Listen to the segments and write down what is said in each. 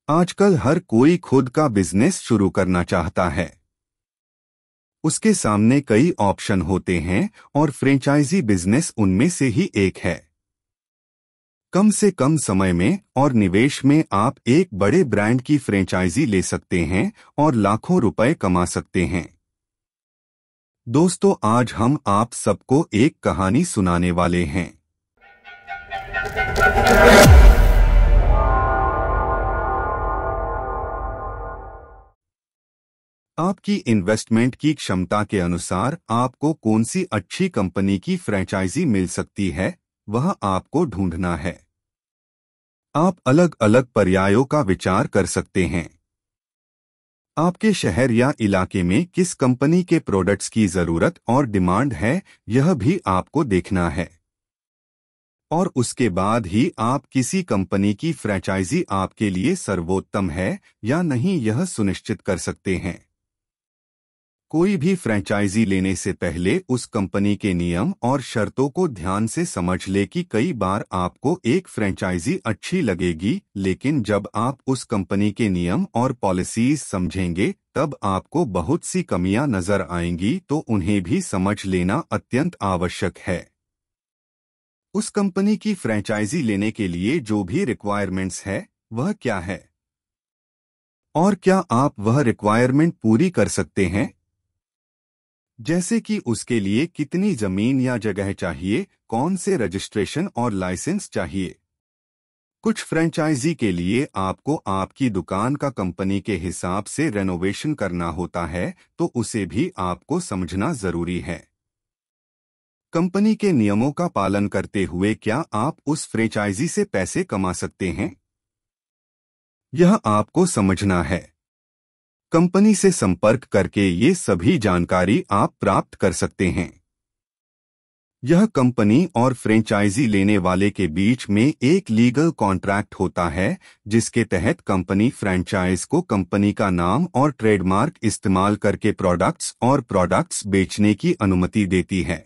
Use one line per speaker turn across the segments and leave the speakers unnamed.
आजकल हर कोई खुद का बिजनेस शुरू करना चाहता है। उसके सामने कई ऑप्शन होते हैं और फ्रेंचाइजी बिजनेस उनमें से ही एक है। कम से कम समय में और निवेश में आप एक बड़े ब्रांड की फ्रेंचाइजी ले सकते हैं और लाखों रुपए कमा सकते हैं। दोस्तों, आज हम आप सबको एक कहानी सुनाने वाले हैं। आपकी इन्वेस्टमेंट की क्षमता के अनुसार आपको कौन सी अच्छी कंपनी की फ्रेंचाइजी मिल सकती है, वह आपको ढूंढना है। आप अलग अलग पर्यायों का विचार कर सकते हैं। आपके शहर या इलाके में किस कंपनी के प्रोडक्ट्स की जरूरत और डिमांड है, यह भी आपको देखना है। और उसके बाद ही आप किसी कंपनी की फ्रेंचाइजी आपके लिए सर्वोत्तम है या नहीं, यह सुनिश्चित कर सकते हैं। कोई भी फ्रेंचाइजी लेने से पहले उस कंपनी के नियम और शर्तों को ध्यान से समझ ले कि कई बार आपको एक फ्रेंचाइजी अच्छी लगेगी, लेकिन जब आप उस कंपनी के नियम और पॉलिसीज समझेंगे तब आपको बहुत सी कमियां नजर आएंगी, तो उन्हें भी समझ लेना अत्यंत आवश्यक है। उस कंपनी की फ्रेंचाइजी लेने के लिए जो भी रिक्वायरमेंट्स है वह क्या है, और क्या आप वह रिक्वायरमेंट पूरी कर सकते हैं। जैसे कि उसके लिए कितनी जमीन या जगह चाहिए, कौन से रजिस्ट्रेशन और लाइसेंस चाहिए। कुछ फ्रेंचाइजी के लिए आपको आपकी दुकान का कंपनी के हिसाब से रेनोवेशन करना होता है, तो उसे भी आपको समझना जरूरी है। कंपनी के नियमों का पालन करते हुए क्या आप उस फ्रेंचाइजी से पैसे कमा सकते हैं, यह आपको समझना है। कंपनी से संपर्क करके ये सभी जानकारी आप प्राप्त कर सकते हैं। यह कंपनी और फ्रेंचाइजी लेने वाले के बीच में एक लीगल कॉन्ट्रैक्ट होता है, जिसके तहत कंपनी फ्रेंचाइज को कंपनी का नाम और ट्रेडमार्क इस्तेमाल करके प्रोडक्ट्स बेचने की अनुमति देती है।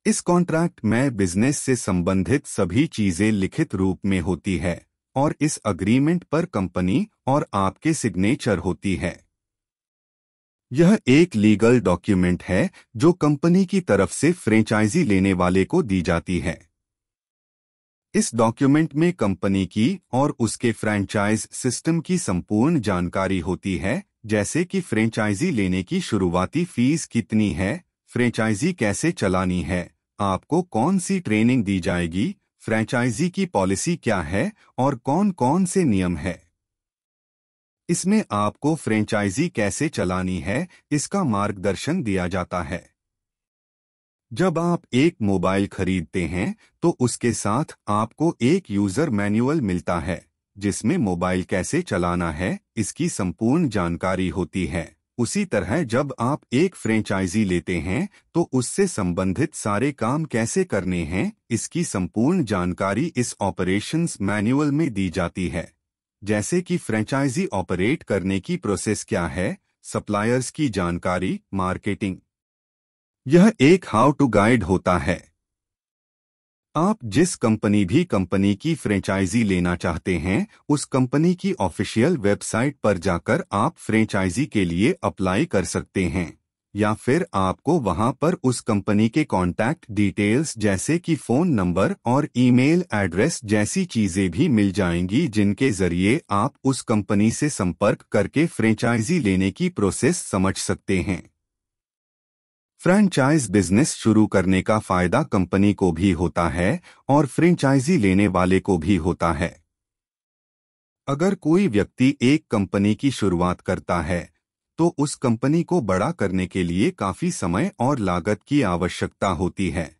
इस कॉन्ट्रैक्ट में बिजनेस से संबंधित सभी चीजें लिखित रूप में होती है और इस अग्रीमेंट पर कंपनी और आपके सिग्नेचर होती है। यह एक लीगल डॉक्यूमेंट है जो कंपनी की तरफ से फ्रेंचाइजी लेने वाले को दी जाती है। इस डॉक्यूमेंट में कंपनी की और उसके फ्रेंचाइज सिस्टम की संपूर्ण जानकारी होती है, जैसे कि फ्रेंचाइजी लेने की शुरुआती फीस कितनी है, फ्रेंचाइजी कैसे चलानी है, आपको कौन सी ट्रेनिंग दी जाएगी, फ्रेंचाइजी की पॉलिसी क्या है और कौन कौन से नियम है। इसमें आपको फ्रेंचाइजी कैसे चलानी है, इसका मार्गदर्शन दिया जाता है। जब आप एक मोबाइल खरीदते हैं तो उसके साथ आपको एक यूजर मैनुअल मिलता है, जिसमें मोबाइल कैसे चलाना है इसकी संपूर्ण जानकारी होती है। उसी तरह जब आप एक फ्रेंचाइजी लेते हैं तो उससे संबंधित सारे काम कैसे करने हैं, इसकी संपूर्ण जानकारी इस ऑपरेशंस मैनुअल में दी जाती है। जैसे कि फ्रेंचाइजी ऑपरेट करने की प्रोसेस क्या है, सप्लायर्स की जानकारी, मार्केटिंग। यह एक हाउ टू गाइड होता है। आप जिस कंपनी की फ्रेंचाइजी लेना चाहते हैं, उस कंपनी की ऑफिशियल वेबसाइट पर जाकर आप फ्रेंचाइजी के लिए अप्लाई कर सकते हैं, या फिर आपको वहां पर उस कंपनी के कॉन्टैक्ट डिटेल्स जैसे कि फोन नंबर और ईमेल एड्रेस जैसी चीजें भी मिल जाएंगी, जिनके जरिए आप उस कंपनी से संपर्क करके फ्रेंचाइजी लेने की प्रोसेस समझ सकते हैं। फ्रेंचाइज बिजनेस शुरू करने का फायदा कंपनी को भी होता है और फ्रेंचाइजी लेने वाले को भी होता है। अगर कोई व्यक्ति एक कंपनी की शुरुआत करता है तो उस कंपनी को बड़ा करने के लिए काफी समय और लागत की आवश्यकता होती है,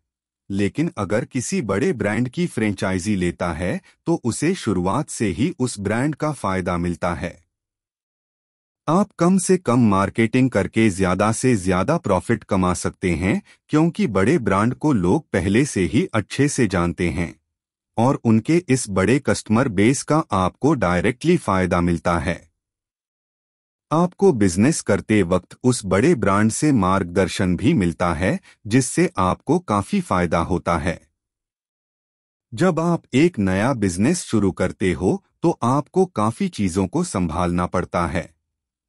लेकिन अगर किसी बड़े ब्रांड की फ्रेंचाइजी लेता है तो उसे शुरुआत से ही उस ब्रांड का फायदा मिलता है। आप कम से कम मार्केटिंग करके ज्यादा से ज्यादा प्रॉफिट कमा सकते हैं, क्योंकि बड़े ब्रांड को लोग पहले से ही अच्छे से जानते हैं और उनके इस बड़े कस्टमर बेस का आपको डायरेक्टली फायदा मिलता है। आपको बिजनेस करते वक्त उस बड़े ब्रांड से मार्गदर्शन भी मिलता है, जिससे आपको काफी फायदा होता है। जब आप एक नया बिजनेस शुरू करते हो तो आपको काफी चीजों को संभालना पड़ता है,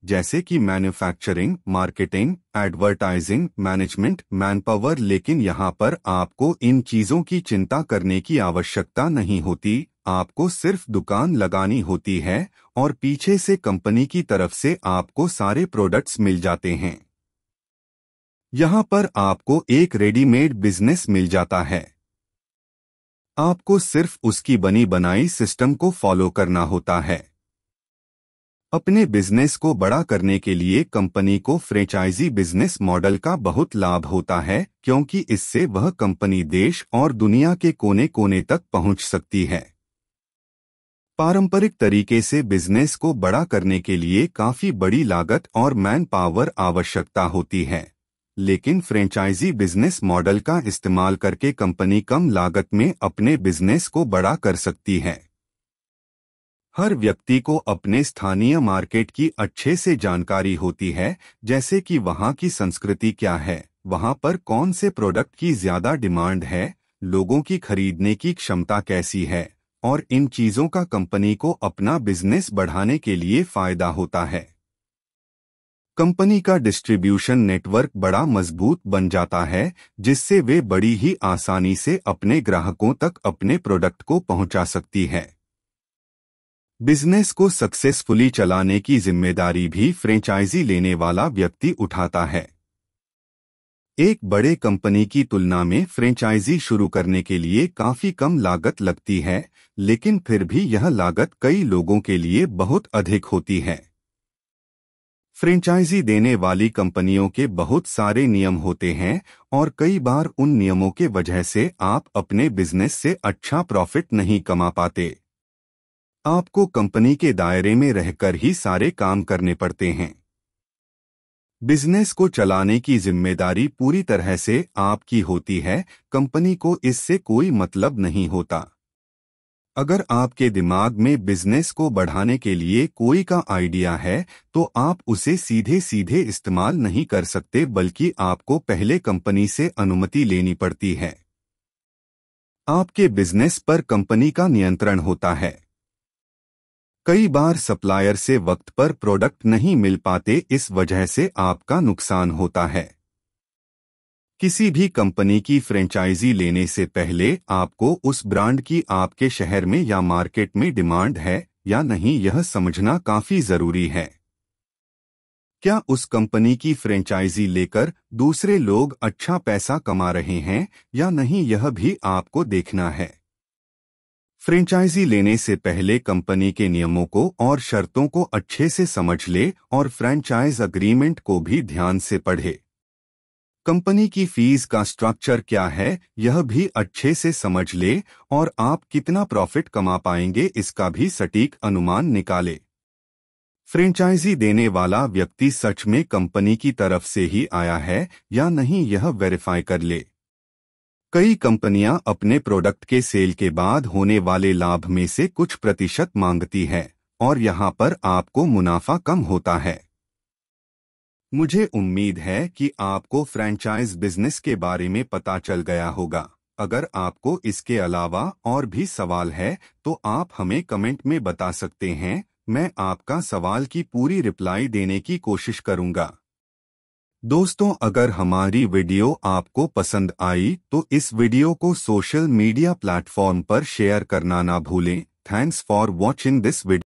जैसे कि manufacturing, marketing, advertising, management, manpower. लेकिन यहाँ पर आपको इन चीजों की चिंता करने की आवश्यकता नहीं होती। आपको सिर्फ दुकान लगानी होती है और पीछे से कंपनी की तरफ से आपको सारे प्रोडक्ट्स मिल जाते हैं। यहाँ पर आपको एक रेडीमेड बिजनेस मिल जाता है। आपको सिर्फ उसकी बनी बनाई सिस्टम को फॉलो करना होता है। अपने बिजनेस को बड़ा करने के लिए कंपनी को फ्रेंचाइजी बिजनेस मॉडल का बहुत लाभ होता है, क्योंकि इससे वह कंपनी देश और दुनिया के कोने कोने तक पहुंच सकती है। पारंपरिक तरीके से बिजनेस को बड़ा करने के लिए काफी बड़ी लागत और मैन पावर आवश्यकता होती है, लेकिन फ्रेंचाइजी बिजनेस मॉडल का इस्तेमाल करके कंपनी कम लागत में अपने बिजनेस को बड़ा कर सकती है। हर व्यक्ति को अपने स्थानीय मार्केट की अच्छे से जानकारी होती है, जैसे कि वहाँ की संस्कृति क्या है, वहाँ पर कौन से प्रोडक्ट की ज्यादा डिमांड है, लोगों की खरीदने की क्षमता कैसी है, और इन चीजों का कंपनी को अपना बिजनेस बढ़ाने के लिए फायदा होता है। कंपनी का डिस्ट्रीब्यूशन नेटवर्क बड़ा मजबूत बन जाता है, जिससे वे बड़ी ही आसानी से अपने ग्राहकों तक अपने प्रोडक्ट को पहुंचा सकती है। बिजनेस को सक्सेसफुली चलाने की जिम्मेदारी भी फ्रेंचाइजी लेने वाला व्यक्ति उठाता है। एक बड़े कंपनी की तुलना में फ्रेंचाइजी शुरू करने के लिए काफी कम लागत लगती है, लेकिन फिर भी यह लागत कई लोगों के लिए बहुत अधिक होती है। फ्रेंचाइजी देने वाली कंपनियों के बहुत सारे नियम होते हैं और कई बार उन नियमों के वजह से आप अपने बिजनेस से अच्छा प्रॉफिट नहीं कमा पाते। आपको कंपनी के दायरे में रहकर ही सारे काम करने पड़ते हैं। बिजनेस को चलाने की जिम्मेदारी पूरी तरह से आपकी होती है, कंपनी को इससे कोई मतलब नहीं होता। अगर आपके दिमाग में बिजनेस को बढ़ाने के लिए कोई का आइडिया है, तो आप उसे सीधे सीधे इस्तेमाल नहीं कर सकते, बल्कि आपको पहले कंपनी से अनुमति लेनी पड़ती है। आपके बिजनेस पर कंपनी का नियंत्रण होता है। कई बार सप्लायर से वक्त पर प्रोडक्ट नहीं मिल पाते, इस वजह से आपका नुकसान होता है। किसी भी कंपनी की फ्रेंचाइजी लेने से पहले आपको उस ब्रांड की आपके शहर में या मार्केट में डिमांड है या नहीं, यह समझना काफी जरूरी है। क्या उस कंपनी की फ्रेंचाइजी लेकर दूसरे लोग अच्छा पैसा कमा रहे हैं या नहीं, यह भी आपको देखना है। फ्रेंचाइजी लेने से पहले कंपनी के नियमों को और शर्तों को अच्छे से समझ ले और फ्रेंचाइज अग्रीमेंट को भी ध्यान से पढ़े। कंपनी की फीस का स्ट्रक्चर क्या है, यह भी अच्छे से समझ ले और आप कितना प्रॉफिट कमा पाएंगे, इसका भी सटीक अनुमान निकाले। फ्रेंचाइजी देने वाला व्यक्ति सच में कंपनी की तरफ से ही आया है या नहीं, यह वेरीफाई कर ले। कई कंपनियां अपने प्रोडक्ट के सेल के बाद होने वाले लाभ में से कुछ प्रतिशत मांगती है और यहां पर आपको मुनाफा कम होता है। मुझे उम्मीद है कि आपको फ्रेंचाइज बिजनेस के बारे में पता चल गया होगा। अगर आपको इसके अलावा और भी सवाल है तो आप हमें कमेंट में बता सकते हैं। मैं आपका सवाल की पूरी रिप्लाई देने की कोशिश करूंगा। दोस्तों, अगर हमारी वीडियो आपको पसंद आई तो इस वीडियो को सोशल मीडिया प्लेटफॉर्म पर शेयर करना ना भूलें। Thanks for watching this video.